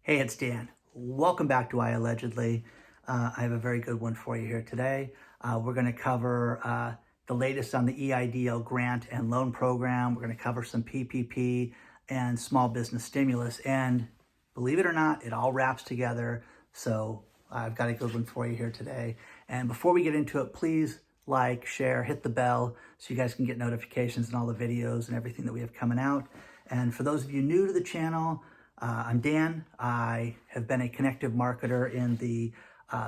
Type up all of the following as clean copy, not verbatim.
Hey, it's Dan. Welcome back to iAllegedly. I have a very good one for you here today. We're going to cover the latest on the EIDL grant and loan program. We're going to cover some PPP and small business stimulus. And believe it or not, it all wraps together. So I've got a good one for you here today. And before we get into it, please like, share, hit the bell so you guys can get notifications and all the videos and everything that we have coming out. And for those of you new to the channel, I'm Dan. I have been a connective marketer in the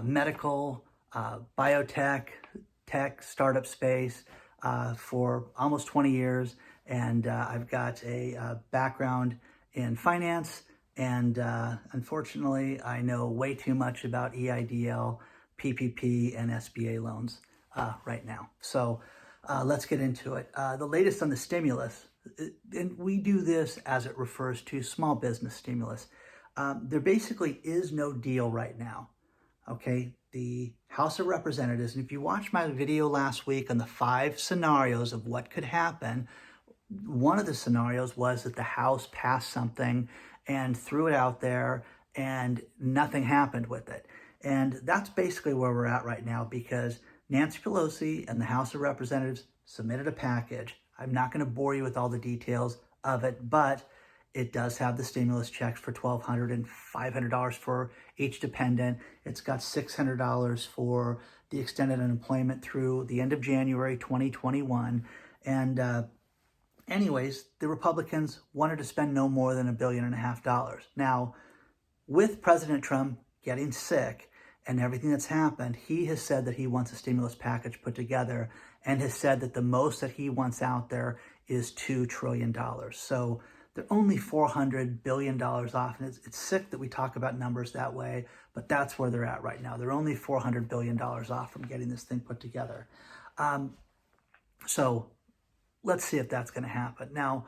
medical, biotech, tech, startup space for almost 20 years. And I've got a background in finance. And unfortunately, I know way too much about EIDL, PPP, and SBA loans right now. So let's get into it. The latest on the stimulus. And we do this as it refers to small business stimulus. There basically is no deal right now, okay? The House of Representatives, and if you watched my video last week on the 5 scenarios of what could happen, one of the scenarios was that the House passed something and threw it out there and nothing happened with it. And that's basically where we're at right now because Nancy Pelosi and the House of Representatives submitted a package. I'm not going to bore you with all the details of it, but it does have the stimulus checks for $1,200 and $500 for each dependent. It's got $600 for the extended unemployment through the end of January 2021. And anyways, the Republicans wanted to spend no more than $1.5 billion. Now, with President Trump getting sick and everything that's happened, he has said that he wants a stimulus package put together and has said that the most that he wants out there is $2 trillion. So they're only $400 billion off. And it's sick that we talk about numbers that way, but that's where they're at right now. They're only $400 billion off from getting this thing put together. So let's see if that's going to happen. Now,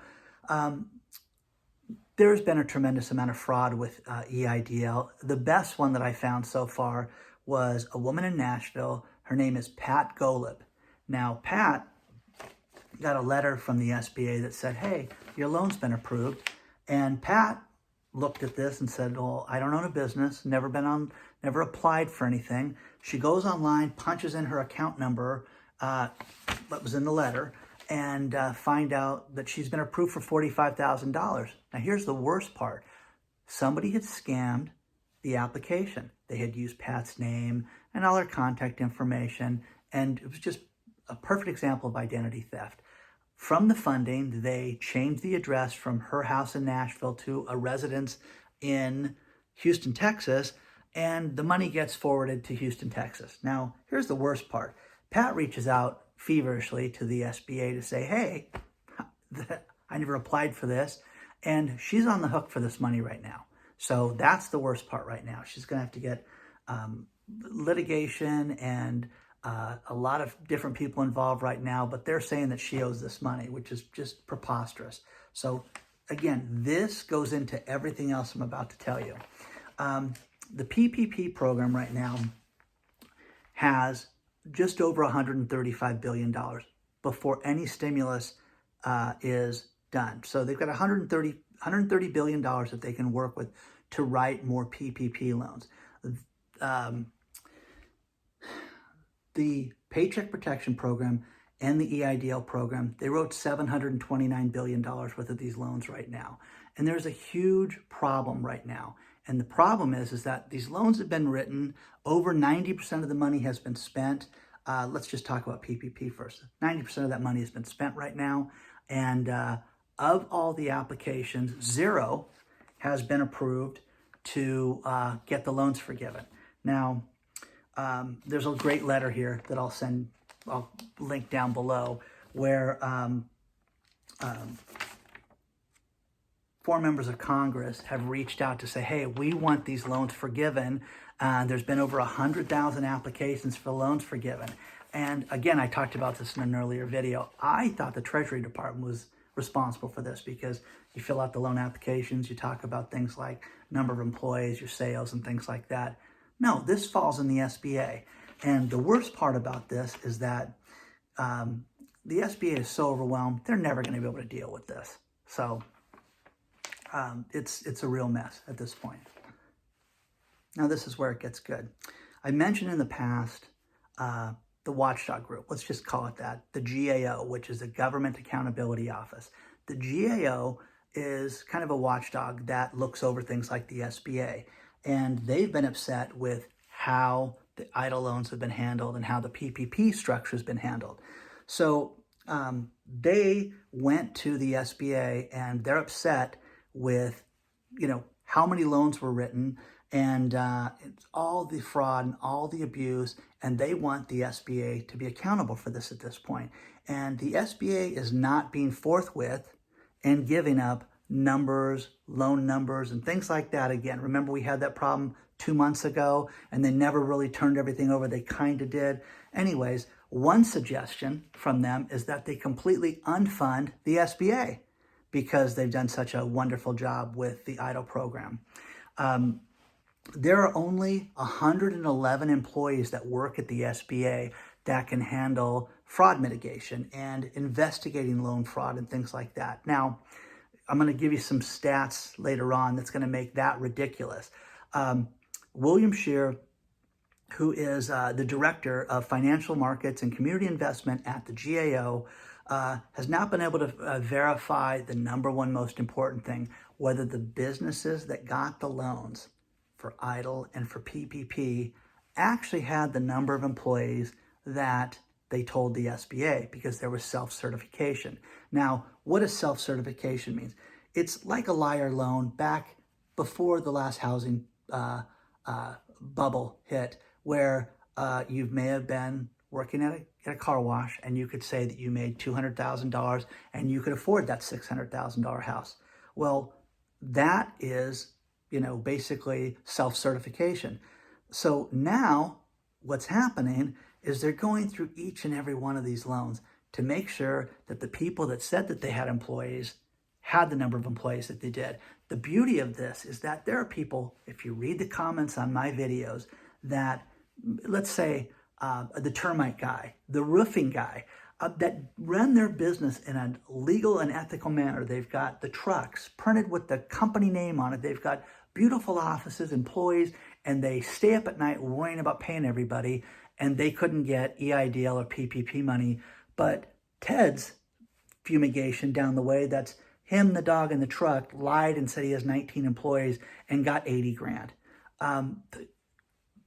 there's been a tremendous amount of fraud with EIDL. The best one that I found so far was a woman in Nashville. Her name is Pat Golub. Now, Pat got a letter from the SBA that said, hey, your loan's been approved. And Pat looked at this and said, well, I don't own a business, never applied for anything. She goes online, punches in her account number that was in the letter, and find out that she's been approved for $45,000. Now, here's the worst part. Somebody had scammed the application. They had used Pat's name and all her contact information, and it was just a perfect example of identity theft. From the funding, they changed the address from her house in Nashville to a residence in Houston, Texas, and the money gets forwarded to Houston, Texas. Now, here's the worst part. Pat reaches out feverishly to the SBA to say, hey, I never applied for this, and she's on the hook for this money right now. So that's the worst part right now. She's going to have to get litigation and a lot of different people involved right now, but they're saying that she owes this money, which is just preposterous. So again, this goes into everything else I'm about to tell you. The PPP program right now has just over $135 billion before any stimulus is done. So they've got $130 billion that they can work with to write more PPP loans. The Paycheck Protection Program and the EIDL program, they wrote $729 billion worth of these loans right now. And there's a huge problem right now. And the problem is that these loans have been written, over 90% of the money has been spent. Let's just talk about PPP first. 90% of that money has been spent right now. And of all the applications, 0 has been approved to get the loans forgiven. Now, there's a great letter here that I'll link down below where 4 members of Congress have reached out to say, hey, we want these loans forgiven. There's been over 100,000 applications for loans forgiven. And again, I talked about this in an earlier video. I thought the Treasury Department was responsible for this because you fill out the loan applications, you talk about things like number of employees, your sales, and things like that. No, this falls in the SBA. And the worst part about this is that the SBA is so overwhelmed, they're never going to be able to deal with this. So it's a real mess at this point. Now this is where it gets good. I mentioned in the past the watchdog group, let's just call it that, the GAO, which is the Government Accountability Office. The GAO is kind of a watchdog that looks over things like the SBA, and they've been upset with how the EIDL loans have been handled and how the PPP structure has been handled. So they went to the SBA and they're upset with, how many loans were written and it's all the fraud and all the abuse, and they want the SBA to be accountable for this at this point. And the SBA is not being forthwith and giving up numbers, loan numbers, and things like that again. Remember, we had that problem 2 months ago, and they never really turned everything over. They kind of did. Anyways, one suggestion from them is that they completely unfund the SBA because they've done such a wonderful job with the EIDL program. There are only 111 employees that work at the SBA that can handle fraud mitigation and investigating loan fraud and things like that. Now, I'm going to give you some stats later on that's going to make that ridiculous. William Scheer, who is the Director of Financial Markets and Community Investment at the GAO, has not been able to verify the number one most important thing, whether the businesses that got the loans for EIDL and for PPP actually had the number of employees that they told the SBA, because there was self-certification. Now, what does self-certification mean? It's like a liar loan back before the last housing bubble hit, where you may have been working at a car wash and you could say that you made $200,000 and you could afford that $600,000 house. Well, that is, basically self-certification. So now what's happening is they're going through each and every one of these loans to make sure that the people that said that they had employees had the number of employees that they did. The beauty of this is that there are people, if you read the comments on my videos, that, let's say, the termite guy, the roofing guy, that run their business in a legal and ethical manner. They've got the trucks printed with the company name on it. They've got beautiful offices, employees, and they stay up at night worrying about paying everybody, and they couldn't get EIDL or PPP money. But Ted's fumigation down the way, that's him, the dog in the truck, lied and said he has 19 employees and got 80 grand.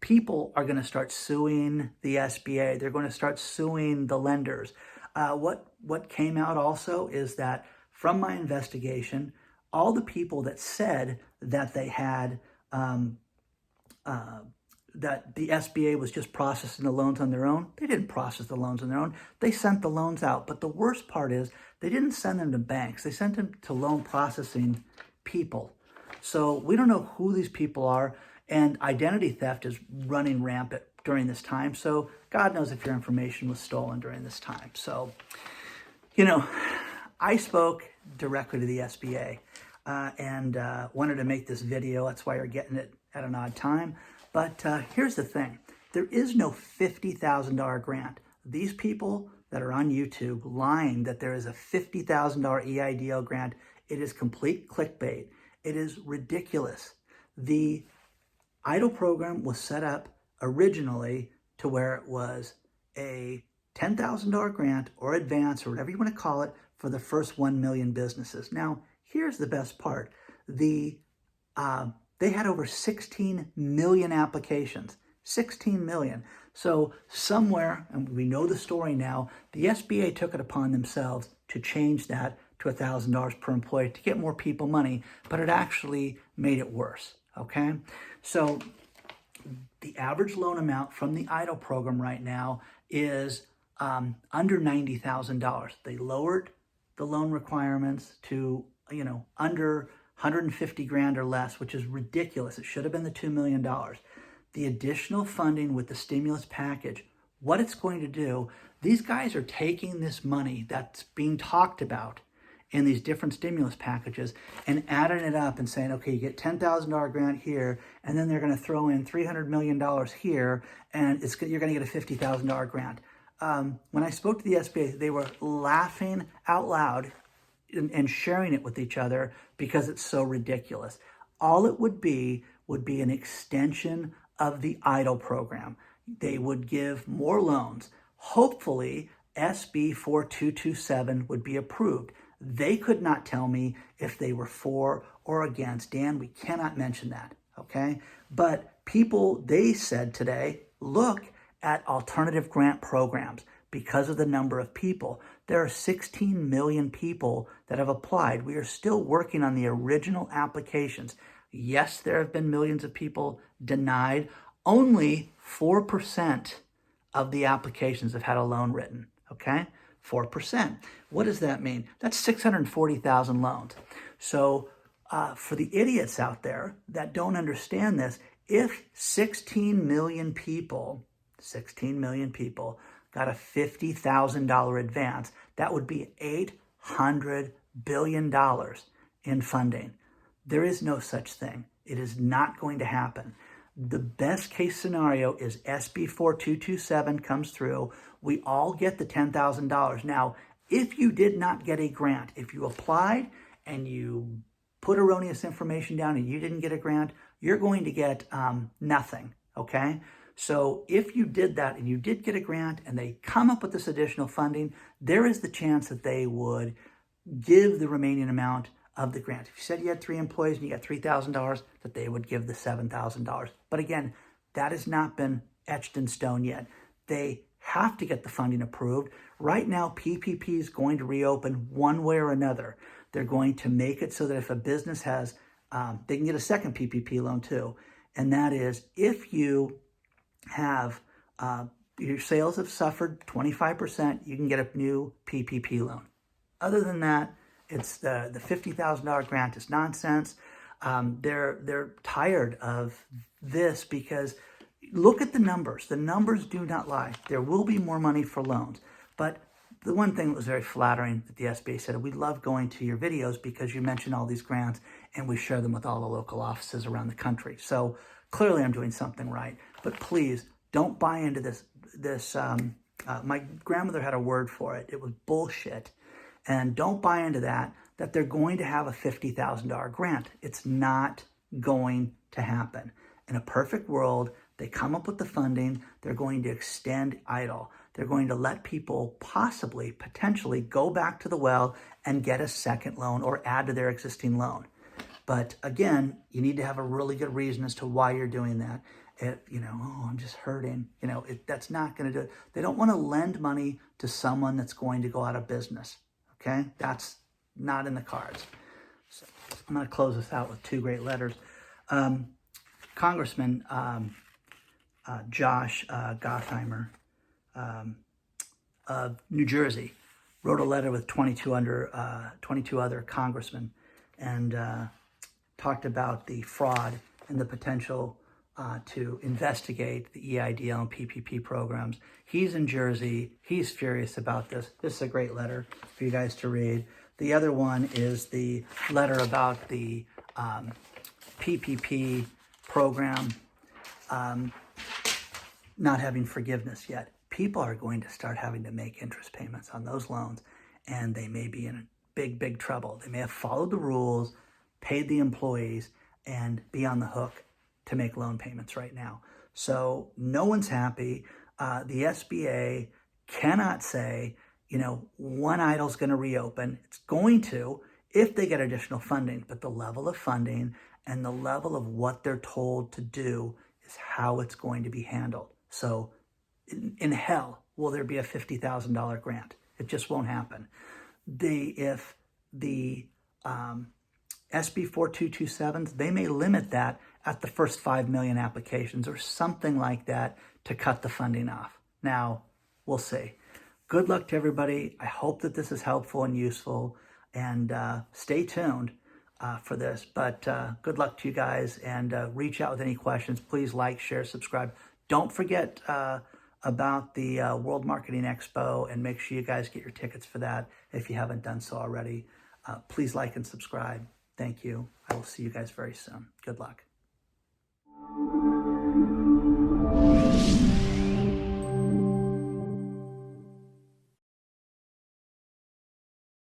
People are going to start suing the SBA. They're going to start suing the lenders. What came out also is that from my investigation, all the people that said that they had, that the SBA was just processing the loans on their own, they didn't process the loans on their own. They sent the loans out. But the worst part is they didn't send them to banks. They sent them to loan processing people. So we don't know who these people are. And identity theft is running rampant during this time. So God knows if your information was stolen during this time. So, I spoke directly to the SBA and wanted to make this video. That's why you're getting it at an odd time. But here's the thing. There is no $50,000 grant. These people that are on YouTube lying that there is a $50,000 EIDL grant, it is complete clickbait. It is ridiculous. The EIDL program was set up originally to where it was a $10,000 grant or advance or whatever you want to call it for the first 1 million businesses. Now, here's the best part. They had over 16 million applications, 16 million. So somewhere, and we know the story now, the SBA took it upon themselves to change that to $1,000 per employee to get more people money, but it actually made it worse, okay? So the average loan amount from the EIDL program right now is under $90,000. They lowered the loan requirements to, under 150 grand or less, which is ridiculous. It should have been the $2 million. The additional funding with the stimulus package, what it's going to do, these guys are taking this money that's being talked about in these different stimulus packages and adding it up and saying, okay, you get $10,000 grant here, and then they're going to throw in $300 million here, and you're going to get a $50,000 grant. When I spoke to the SBA, they were laughing out loud and sharing it with each other because it's so ridiculous. All it would be would be an extension of the EIDL program. They would give more loans. Hopefully, SB 4227 would be approved. They could not tell me if they were for or against. Dan, we cannot mention that, okay? But people, they said today, look at alternative grant programs because of the number of people. There are 16 million people that have applied. We are still working on the original applications. Yes, there have been millions of people denied. Only 4% of the applications have had a loan written, okay? 4%. What does that mean? That's 640,000 loans. So for the idiots out there that don't understand this, if 16 million people got a $50,000 advance, that would be $800 billion in funding. There is no such thing. It is not going to happen. The best case scenario is SB 4227 comes through. We all get the $10,000. Now, if you did not get a grant, if you applied and you put erroneous information down and you didn't get a grant, you're going to get nothing, okay? So if you did that and you did get a grant and they come up with this additional funding, there is the chance that they would give the remaining amount of the grant. If you said you had 3 employees and you got $3,000, that they would give the $7,000. But again, that has not been etched in stone yet. They have to get the funding approved. Right now, PPP is going to reopen one way or another. They're going to make it so that if a business has, they can get a second PPP loan too. And that is if you have, your sales have suffered 25%, you can get a new PPP loan. Other than that, it's the $50,000 grant is nonsense. They're tired of this because look at the numbers. The numbers do not lie. There will be more money for loans. But the one thing that was very flattering that the SBA said, we love going to your videos because you mention all these grants and we share them with all the local offices around the country. So clearly I'm doing something right. But please don't buy into this. My grandmother had a word for it. It was bullshit. And don't buy into that they're going to have a $50,000 grant. It's not going to happen. In a perfect world, they come up with the funding. They're going to extend EIDL. They're going to let people potentially go back to the well and get a second loan or add to their existing loan. But again, you need to have a really good reason as to why you're doing that. I'm just hurting. That's not going to do it. They don't want to lend money to someone that's going to go out of business. Okay? That's not in the cards. So I'm going to close this out with 2 great letters. Congressman Josh Gottheimer of New Jersey wrote a letter with 22 other congressmen and talked about the fraud and the potential to investigate the EIDL and PPP programs. He's in Jersey. He's furious about this. This is a great letter for you guys to read. The other one is the letter about the PPP program not having forgiveness yet. People are going to start having to make interest payments on those loans, and they may be in big, big trouble. They may have followed the rules, paid the employees, and be on the hook to make loan payments right now. So no one's happy. The SBA cannot say, one EIDL is going to reopen. It's going to if they get additional funding, but the level of funding and the level of what they're told to do is how it's going to be handled. So in hell, will there be a $50,000 grant? It just won't happen. If the SB 4227s, they may limit that at the first 5 million applications or something like that to cut the funding off. Now, we'll see. Good luck to everybody. I hope that this is helpful and useful, and stay tuned for this. But good luck to you guys, and reach out with any questions. Please like, share, subscribe. Don't forget about the World Marketing Expo, and make sure you guys get your tickets for that if you haven't done so already. Please like and subscribe. Thank you. I will see you guys very soon. Good luck.